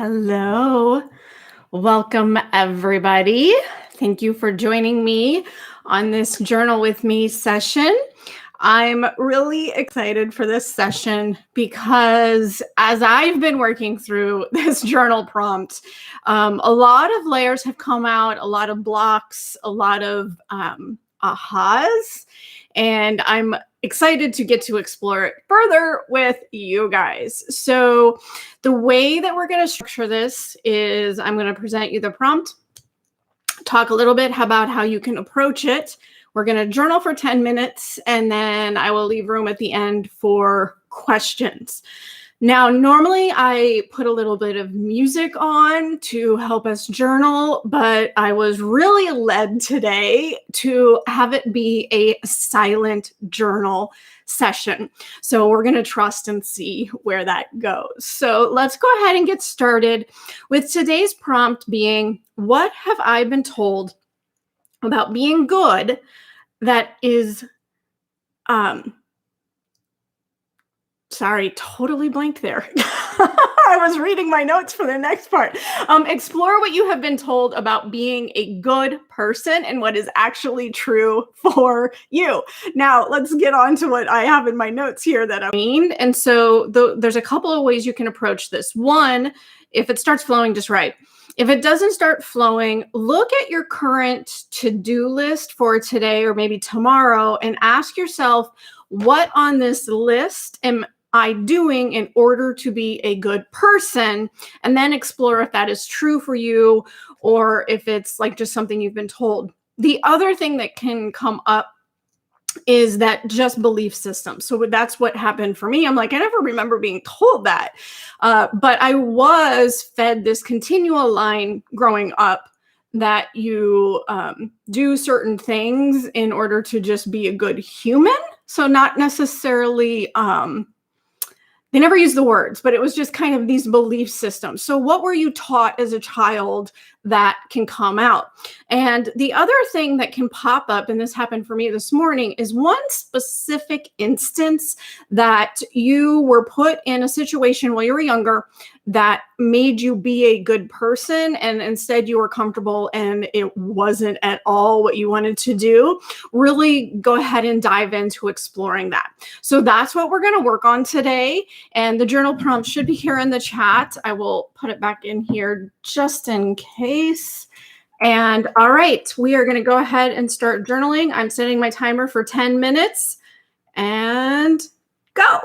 Hello. Welcome, everybody. Thank you for joining me on this Journal with Me session. I'm really excited for this session because as I've been working through this journal prompt, a lot of layers have come out, a lot of blocks, a lot of ahas, and I'm excited to get to explore it further with you guys. So, the way that we're going to structure this is I'm going to present you the prompt, talk a little bit about how you can approach it. We're going to journal for 10 minutes, and then I will leave room at the end for questions. Now, normally I put a little bit of music on to help us journal, but I was really led today to have it be a silent journal session. So we're going to trust and see where that goes. So let's go ahead and get started with today's prompt being, what have I been told about being good that is sorry, totally blanked there. I was reading my notes for the next part. Explore what you have been told about being a good person and what is actually true for you. Now, let's get on to what I have in my notes here that I mean. And so there's a couple of ways you can approach this. One, if it starts flowing, just write. If it doesn't start flowing, look at your current to-do list for today or maybe tomorrow and ask yourself, what on this list am I doing in order to be a good person? And then explore if that is true for you or if it's like just something you've been told. The other thing that can come up is that just belief system. So that's what happened for me. I'm like, I never remember being told that. But I was fed this continual line growing up that you do certain things in order to just be a good human. So not necessarily they never used the words, but it was just kind of these belief systems. So what were you taught as a child that can come out? And the other thing that can pop up, and this happened for me this morning, is one specific instance that you were put in a situation while you were younger that made you be a good person, and instead you were comfortable and it wasn't at all what you wanted to do. Really go ahead and dive into exploring that. So that's what we're going to work on today. And the journal prompt should be here in the chat. I will put it back in here just in case. And all right, we are going to go ahead and start journaling. I'm setting my timer for 10 minutes and go.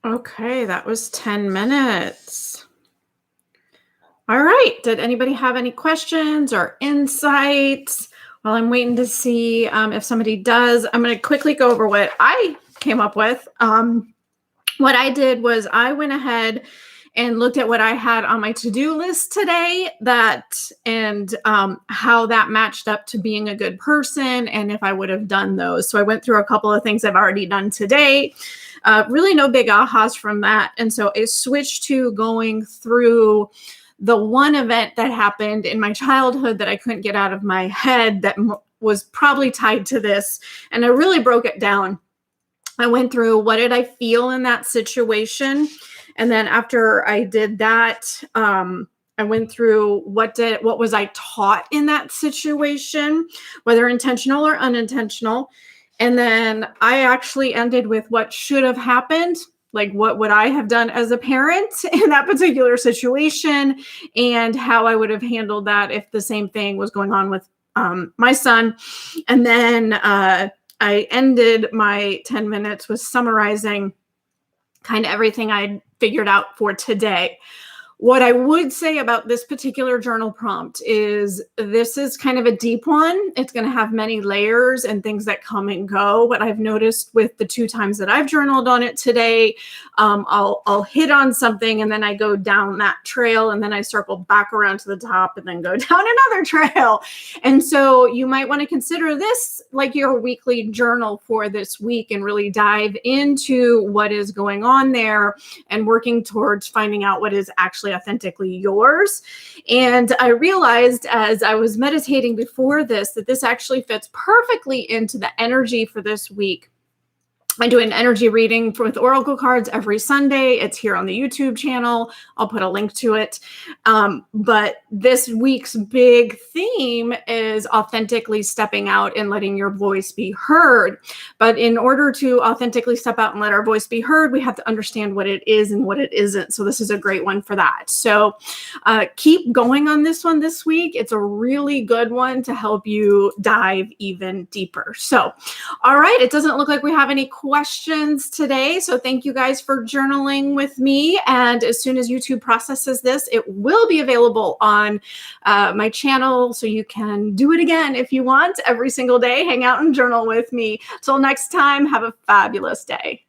Okay, that was 10 minutes. All right. Did anybody have any questions or insights? While I'm waiting to see if somebody does, I'm going to quickly go over what I came up with. What I did was I went ahead and looked at what I had on my to-do list today and how that matched up to being a good person and if I would have done those. So I went through a couple of things I've already done today. Really no big ahas from that. And so I switched to going through the one event that happened in my childhood that I couldn't get out of my head that was probably tied to this. And I really broke it down. I went through what did I feel in that situation. And then after I did that, I went through what was I taught in that situation, whether intentional or unintentional. And then I actually ended with what should have happened. Like, what would I have done as a parent in that particular situation and how I would have handled that if the same thing was going on with my son. And then I ended my 10 minutes with summarizing kind of everything I'd figured out for today. What I would say about this particular journal prompt is this is kind of a deep one. It's going to have many layers and things that come and go. But I've noticed with the 2 times that I've journaled on it today, I'll hit on something and then I go down that trail and then I circle back around to the top and then go down another trail. And so you might want to consider this like your weekly journal for this week and really dive into what is going on there and working towards finding out what is actually authentically yours. And I realized as I was meditating before this that this actually fits perfectly into the energy for this week. I do an energy reading with oracle cards every Sunday. It's here on the YouTube channel. I'll put a link to it. But this week's big theme is authentically stepping out and letting your voice be heard. But in order to authentically step out and let our voice be heard, we have to understand what it is and what it isn't. So this is a great one for that. So keep going on this one this week. It's a really good one to help you dive even deeper. So, all right. It doesn't look like we have any questions today. So thank you guys for journaling with me. And as soon as YouTube processes this, it will be available on my channel. So you can do it again if you want every single day. Hang out and journal with me. Till next time, have a fabulous day.